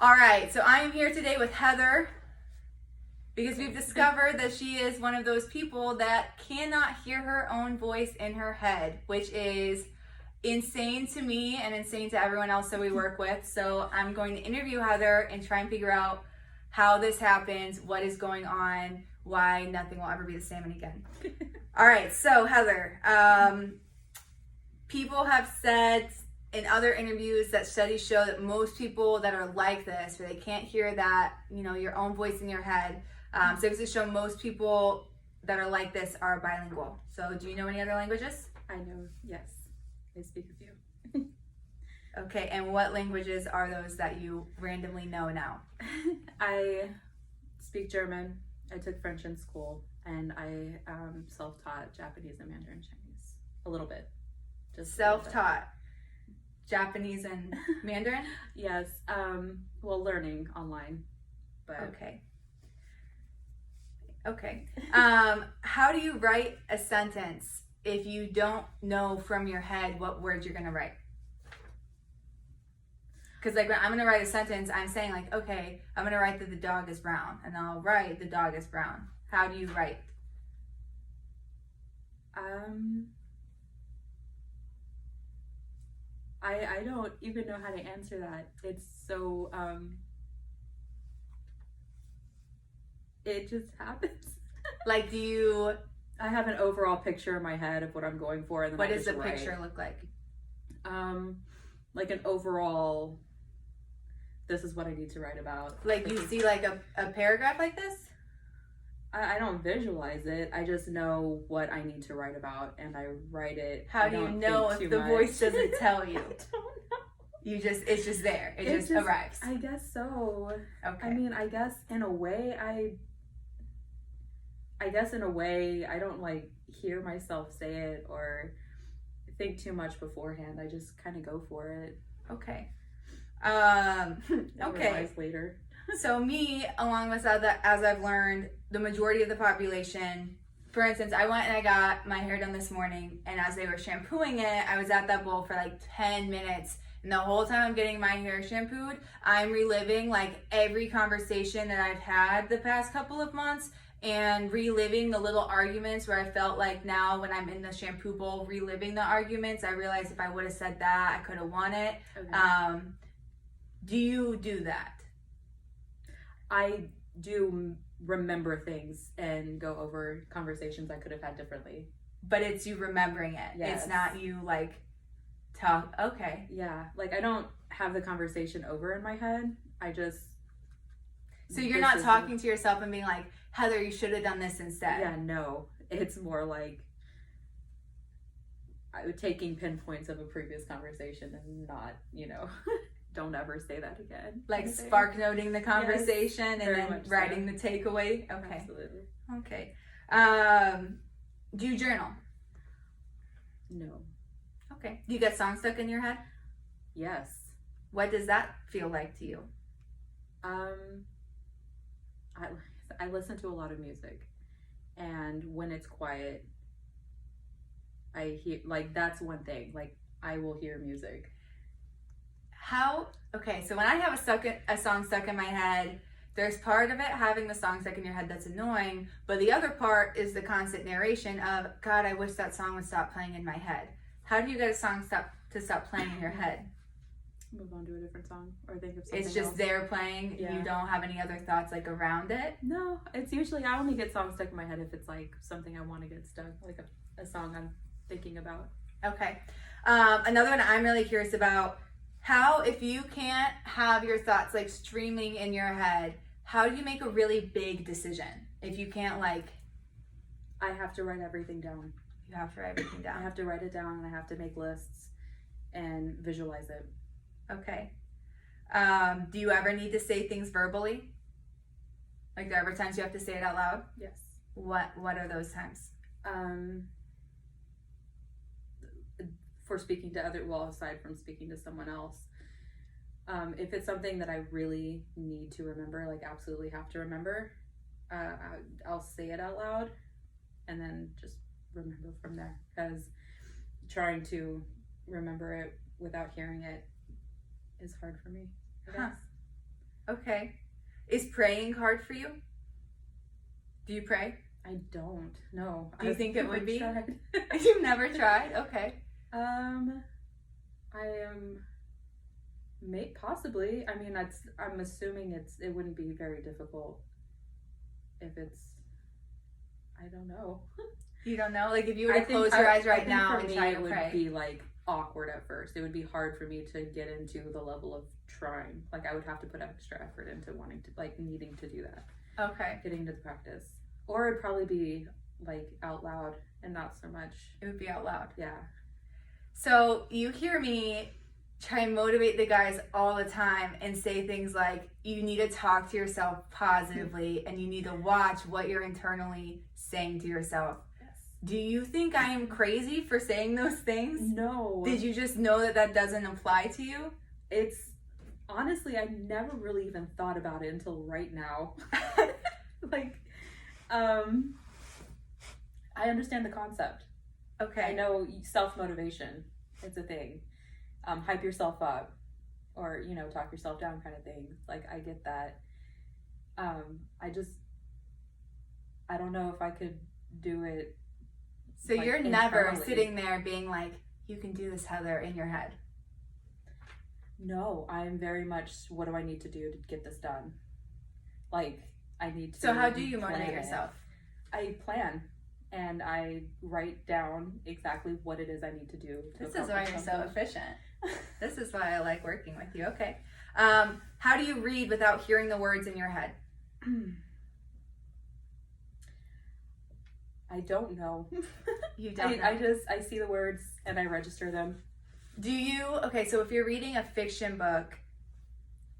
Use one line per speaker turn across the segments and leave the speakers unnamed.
All right, so I am here today with Heather because we've discovered that she is one of those people that cannot hear her own voice in her head, which is insane to me and insane to everyone else that we work with. So I'm going to interview Heather and try and figure out how this happens, what is going on, why nothing will ever be the same again. All right, so Heather, people have said in other interviews that studies show that most people that are like this, where they can't hear that, your own voice in your head, studies have shown most people that are like this are bilingual. So do you know any other languages?
I know, yes. I speak a few.
Okay, and what languages are those that you randomly know now?
I speak German. I took French in school, and I self-taught Japanese and Mandarin Chinese. A little bit.
Just self-taught Japanese and Mandarin?
Yes. Well, learning online. But
Okay. How do you write a sentence if you don't know from your head what words you're going to write? Because when I'm going to write a sentence, I'm saying okay, I'm going to write that the dog is brown, and I'll write the dog is brown. How do you write?
I don't even know how to answer that. It's so, it just happens.
I
have an overall picture in my head of what I'm going for, and then
what does the picture look like?
Like an overall, this is what I need to write about.
You see a paragraph like this?
I don't visualize it. I just know what I need to write about, and I write it.
How do you know if the voice doesn't tell you?
I don't know.
It's just there. It just arrives.
I guess so.
Okay.
I mean, I guess in a way, I don't hear myself say it or think too much beforehand. I just kind of go for it.
Okay.
Okay. Realize later.
So me, along with as I've learned, the majority of the population, for instance, I went and I got my hair done this morning, and as they were shampooing it, I was at that bowl for 10 minutes. And the whole time I'm getting my hair shampooed, I'm reliving every conversation that I've had the past couple of months, and reliving the little arguments where I felt now when I'm in the shampoo bowl, reliving the arguments, I realized if I would have said that, I could have won it. Okay. Do you do that?
I do remember things and go over conversations I could have had differently.
But it's you remembering it. Yes. It's not you talk. Okay.
Yeah. I don't have the conversation over in my head. I just.
So you're not talking to yourself and being Heather, you should have done this instead.
Yeah, no. It's more taking pinpoints of a previous conversation and not, don't ever say that again.
Spark noting the conversation, yes, and then writing the takeaway. Okay.
Absolutely.
Okay. Do you journal?
No.
Okay. Do you get songs stuck in your head?
Yes.
What does that feel like to you?
I listen to a lot of music, and when it's quiet, I hear that's one thing. I will hear music. So when I have a song stuck in my head, there's part of it having the song stuck in your head that's annoying, but the other part is the constant narration of, God, I wish that song would stop playing in my head. How do you get a song to stop playing in your head? Move on to a different song or think of something
It's just
else.
there playing. Yeah. You don't have any other thoughts around it?
No, it's usually, I only get songs stuck in my head if it's something I want to get stuck, a song I'm thinking about.
Okay. Another one I'm really curious about, if you can't have your thoughts streaming in your head, how do you make a really big decision? If you can't I
have to write everything down.
You have to write everything down.
I have to write it down, and I have to make lists and visualize it.
Okay. Do you ever need to say things verbally? There are ever times you have to say it out loud?
Yes.
What are those times?
For speaking to aside from speaking to someone else, if it's something that I really need to remember, absolutely have to remember, I'll say it out loud and then just remember from there, because trying to remember it without hearing it is hard for me, I guess.
Okay. Is praying hard for you? Do you pray?
I don't. No.
Do you think it would be?
Tried.
You've never tried? Okay.
I am. Possibly. I mean, I'm assuming it wouldn't be very difficult. If it's, I don't know.
You don't know? Like if you were to close your eyes right now and try to pray.
It would be like awkward at first. It would be hard for me to get into the level of trying. Like I would have to put extra effort into wanting to, like needing to do that.
Okay.
Getting into the practice. Or it'd probably be like out loud and not so much.
It would be out loud.
Yeah.
So you hear me try and motivate the guys all the time and say things like, you need to talk to yourself positively and you need to watch what you're internally saying to yourself.
Yes.
Do you think I am crazy for saying those things?
No.
Did you just know that doesn't apply to you?
It's honestly, I never really even thought about it until right now. Like, I understand the concept.
Okay.
I know self-motivation. It's a thing. Hype yourself up or, talk yourself down kind of thing. Like, I get that. I don't know if I could do it.
So
like,
you're never
internally.
sitting there being like, you can do this, Heather, in your head.
No, I'm very much, what do I need to do to get this done? Like, I need to.
So how do you
plan
motivate
it.
yourself?
I plan and I write down exactly what it is I need to do.
This is why you're so
something.
efficient. This is why I like working with you. Okay. How do you read without hearing the words in your head?
I don't know.
You don't know?
I see the words and I register them.
Okay, so if you're reading a fiction book,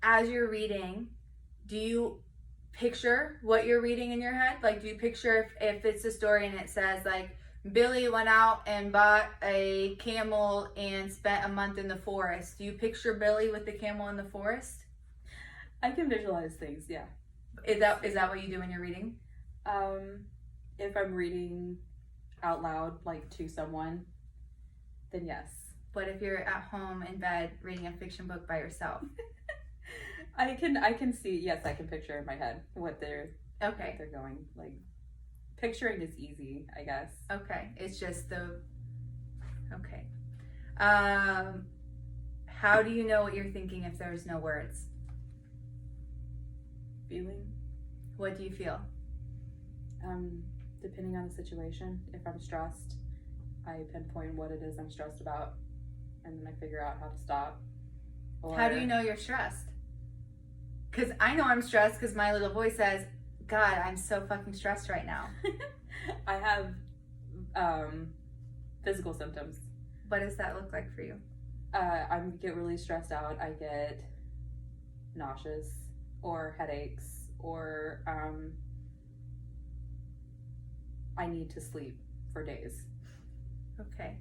as you're reading, do you picture what you're reading in your head? Like, do you picture if it's a story and it says, like, Billy went out and bought a camel and spent a month in the forest. Do you picture Billy with the camel in the forest?
I can visualize things, yeah.
Is that what you do when you're reading?
If I'm reading out loud, like to someone, then yes.
But if you're at home in bed reading a fiction book by yourself?
I can see, yes, I can picture in my head what they're going. Like, picturing is easy, I guess.
Okay, it's just okay. How do you know what you're thinking if there's no words?
Feeling.
What do you feel?
Depending on the situation. If I'm stressed, I pinpoint what it is I'm stressed about, and then I figure out how to stop.
How do you know you're stressed? Because I know I'm stressed because my little voice says, God, I'm so fucking stressed right now.
I have physical symptoms.
What does that look like for you?
I get really stressed out. I get nauseous or headaches or I need to sleep for days.
Okay.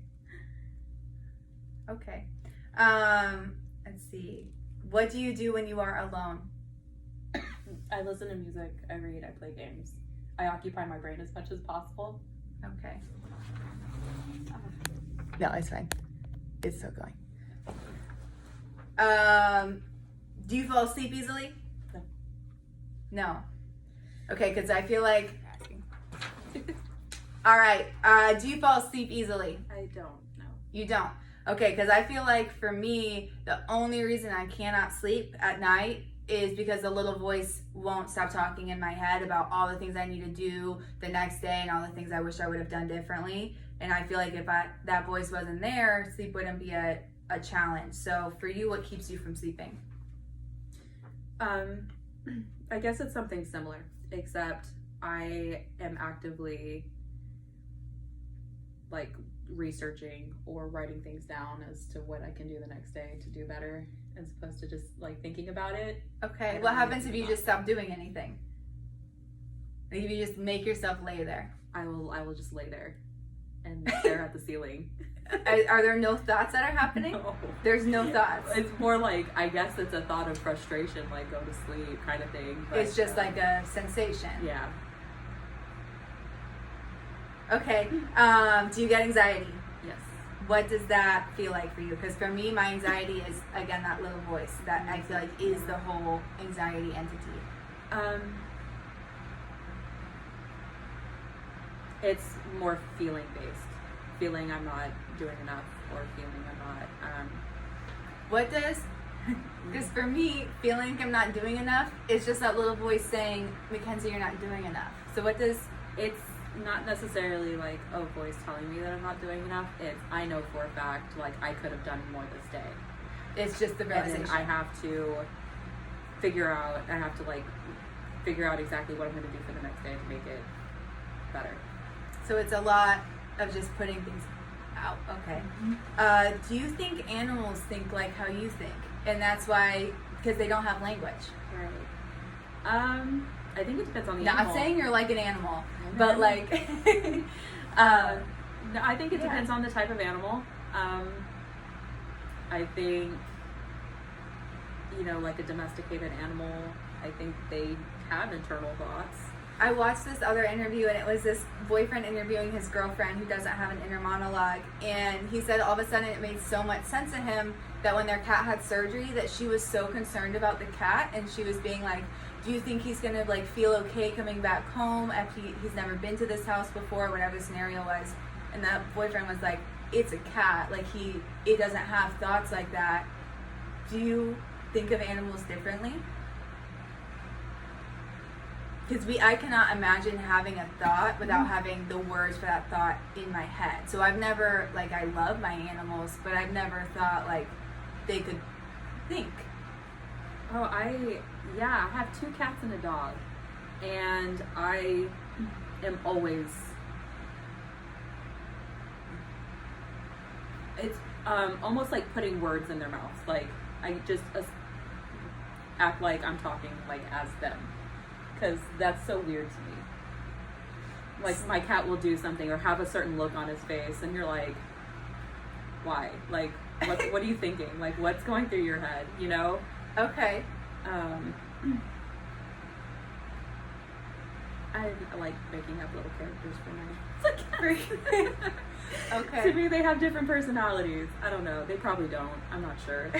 Let's see. What do you do when you are alone?
I listen to music, I read, I play games. I occupy my brain as much as possible.
Okay. No, it's fine. It's still going. Do you fall asleep easily?
No.
No. Okay, because I feel like... All right. Do you fall asleep easily?
I don't know.
You don't? Okay, because I feel like for me, the only reason I cannot sleep at night is because the little voice won't stop talking in my head about all the things I need to do the next day and all the things I wish I would have done differently. And I feel like if that voice wasn't there, sleep wouldn't be a challenge. So for you, what keeps you from sleeping?
I guess it's something similar, except I am actively like researching or writing things down as to what I can do the next day to do better, as opposed to just like thinking about it.
Okay, what happens if you just stop doing anything? Like if you just make yourself lay there?
I will just lay there and stare at the ceiling.
Are there no thoughts that are happening?
No.
There's no thoughts.
It's more like, I guess it's a thought of frustration, like go to sleep kind of thing. But,
It's just like a sensation.
Yeah.
Okay. Do you get anxiety?
Yes.
What does that feel like for you? Because for me, my anxiety is, again, that little voice that I feel like is the whole anxiety entity.
It's more feeling based. Feeling I'm not doing enough, or feeling I'm not.
What does, because for me, feeling I'm not doing enough is just that little voice saying, Mackenzie, you're not doing enough. So what does,
It's not necessarily like a voice telling me that I'm not doing enough. It's, I know for a fact, like, I could have done more this day.
it's just the
And
realization.
then I have to figure out exactly what I'm going to do for the next day to make it better.
So it's a lot of just putting things out. Okay. Do you think animals think like how you think? And that's why, because they don't have language.
Right. I think it depends on the animal.
Not saying you're like an animal, but like,
no, I think it depends on the type of animal. I think, like a domesticated animal, I think they have internal thoughts.
I watched this other interview, and it was this boyfriend interviewing his girlfriend who doesn't have an inner monologue, and he said all of a sudden it made so much sense to him that when their cat had surgery, that she was so concerned about the cat, and she was being like, do you think he's gonna like feel okay coming back home after he's never been to this house before, whatever the scenario was? And that boyfriend was like, it's a cat, like it doesn't have thoughts like that. Do you think of animals differently? Because I cannot imagine having a thought without having the words for that thought in my head. So I've never, like, I love my animals, but I've never thought, like, they could think.
Oh, I have 2 cats and a dog. And I am always, it's almost like putting words in their mouths. Like, I just act like I'm talking, like, as them. Because that's so weird to me. Like, my cat will do something or have a certain look on his face, and you're like, why? Like, what are you thinking? Like, what's going through your head, you know?
Okay.
I like making up little characters for my cats.
Okay.
To me, they have different personalities. I don't know. They probably don't. I'm not sure.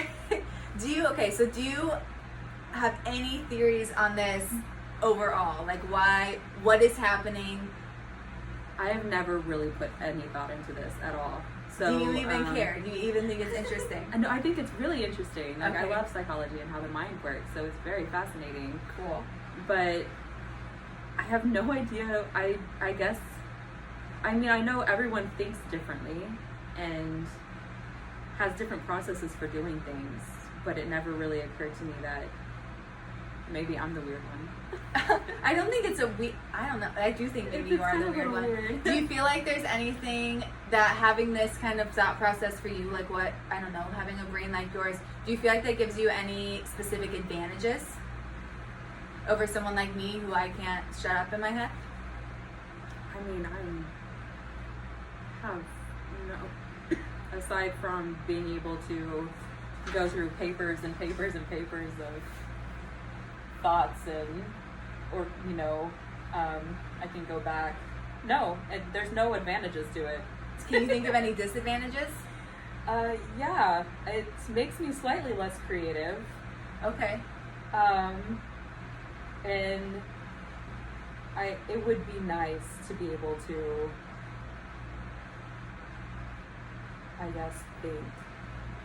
Do you have any theories on this overall? Like, what is happening?
I have never really put any thought into this at all. So,
do you even care? Do you even think it's interesting?
No, I think it's really interesting. Like, I
Okay.
love psychology and how the mind works, so it's very fascinating.
Cool.
But I have no idea. I guess, I mean, I know everyone thinks differently and has different processes for doing things, but it never really occurred to me that maybe I'm the weird one.
I don't think it's I don't know. I do think maybe you are the weird one.
Weird.
Do you feel like there's anything that having this kind of thought process for you, like what, I don't know, having a brain like yours, do you feel like that gives you any specific advantages over someone like me who I can't shut up in my head?
I mean, aside from being able to go through papers and papers and papers of thoughts I can go back. No, and there's no advantages to it.
Can you think of any disadvantages?
Yeah, it makes me slightly less creative.
Okay.
And it would be nice to be able to, I guess, think.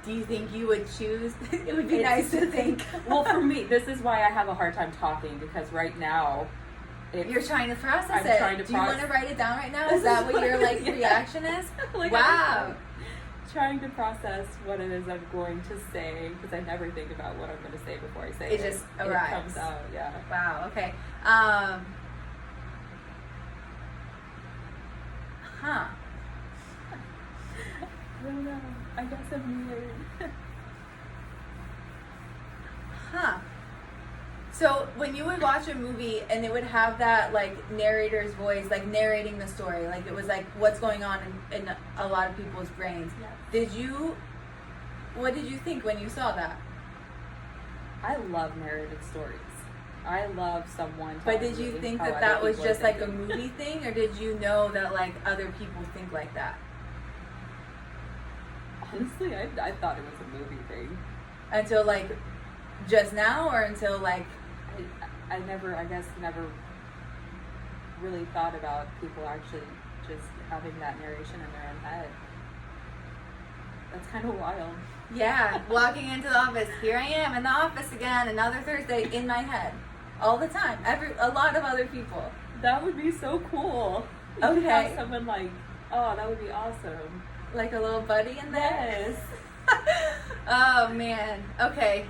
Do you think you would choose? It would be nice to think.
Well, for me, this is why I have a hard time talking, because right now,
you're trying to process
I'm
it.
trying to
Do you want to write it down right now? Is that what your like
Yeah.
reaction is?
Like,
Wow.
I'm trying to process what it is I'm going to say, because I never think about what I'm going to say before I say it.
It just
It
arrives.
comes out, yeah.
Wow. Okay. Huh.
I don't know. I guess I'm weird.
Huh. So when you would watch a movie and it would have that like narrator's voice, like narrating the story, like it was like what's going on in a lot of people's brains.
Yes.
What did you think when you saw that?
I love narrated stories. I love someone.
But
telling
did you
me
think
how
that
other
was
people are
just like a
thinking.
movie thing, or did you know that like other people think like that?
Honestly, I thought it was a movie thing.
Until like just now, or until like
I never really thought about people actually just having that narration in their own head. That's kind of wild.
yeah, walking into the office, here I am in the office again, another Thursday in my head, all the time. A lot of other people.
That would be so cool. You could
Okay.
have someone like, oh, that would be awesome.
Like a little buddy in there.
Yes.
Oh man. Okay.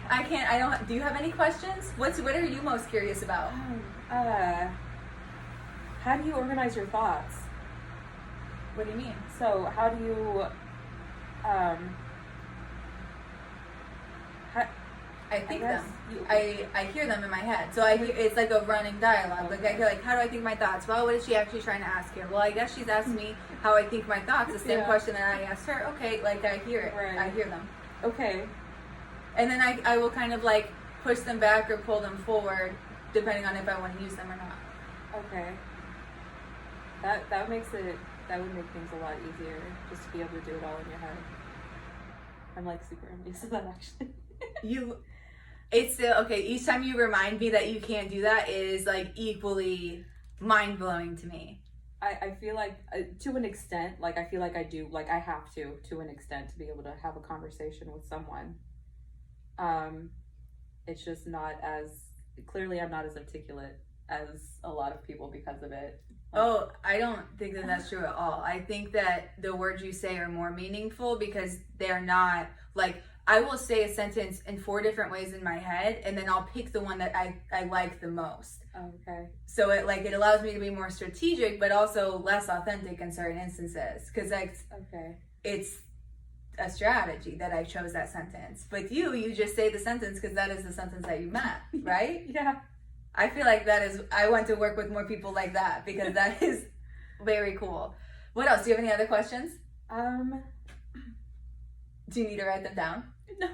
Do you have any questions? What are you most curious about?
How do you organize your thoughts?
What do you mean?
So how do you,
I think
guess
them.
you-
I hear them in my head. So it's like a running dialogue. Like I hear like, how do I think my thoughts? Well, what is she actually trying to ask here? Well, I guess she's asking me how I think my thoughts. The same
Yeah.
question that I asked her. Okay, like I hear it.
Right.
I hear them.
okay.
And then I will kind of like push them back or pull them forward, depending on if I want to use them or not.
Okay. That would make things a lot easier, just to be able to do it all in your head. I'm like super envious of that actually.
It's still okay. Each time you remind me that you can't do that is like equally mind blowing to me.
I feel like to an extent, like I feel like I do, like I have to an extent, to be able to have a conversation with someone. It's just not as clearly, I'm not as articulate as a lot of people because of it.
Oh, I don't think that that's true at all. I think that the words you say are more meaningful because they're not like, I will say a sentence in 4 different ways in my head, and then I'll pick the one that I like the most.
Okay.
So it allows me to be more strategic, but also less authentic in certain instances. Because it's a strategy that I chose that sentence. With you just say the sentence because that is the sentence that you meant, right?
Yeah.
I feel like I want to work with more people like that because that is very cool. What else? Do you have any other questions? Do you need to write them down?
No.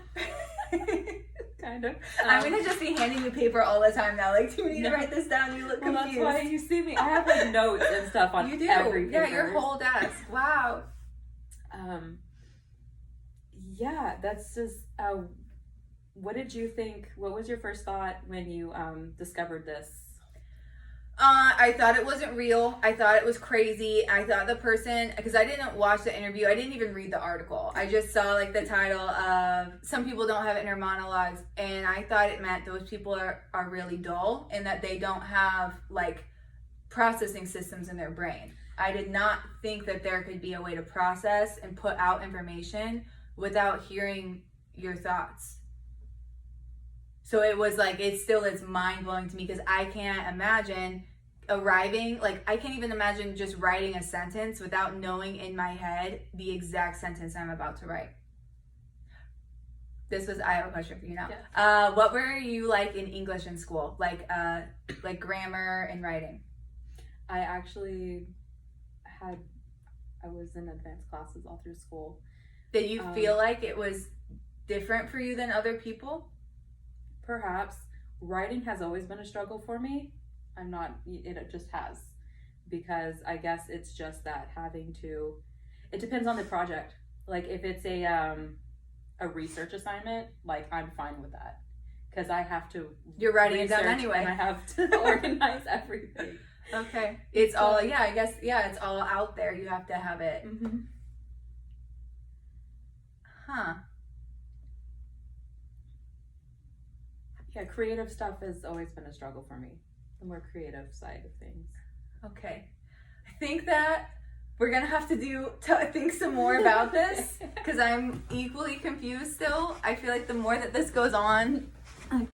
Kind of.
I'm gonna just be handing you paper all the time now. Like, do you need to write this down? You look
Well,
confused.
that's why you see me. I have like notes and stuff on
You do.
every paper.
Yeah, your whole desk. Wow.
Yeah, that's just. What did you think? What was your first thought when you discovered this?
I thought it wasn't real. I thought it was crazy. I thought the person, because I didn't watch the interview, I didn't even read the article. I just saw like the title of some people don't have inner monologues, and I thought it meant those people are really dull and that they don't have like processing systems in their brain. I did not think that there could be a way to process and put out information without hearing your thoughts. So it was like, it's mind blowing to me because I can't imagine I can't even imagine just writing a sentence without knowing in my head the exact sentence I'm about to write. I have a question for you now.
Yeah.
What were you like in English in school? Like grammar and writing?
I actually I was in advanced classes all through school.
Did you feel like it was different for you than other people?
Perhaps. Writing has always been a struggle for me. It just has. Because I guess it's just that it depends on the project. Like if it's a research assignment, like I'm fine with that. Because I have to
You're writing it down anyway.
And I have to organize everything.
Okay. It's all, I guess, it's all out there. You have to have it.
Mm-hmm.
Huh.
Yeah, creative stuff has always been a struggle for me. The more creative side of things.
Okay. I think that we're going to have to think some more about this because I'm equally confused still. I feel like the more that this goes on,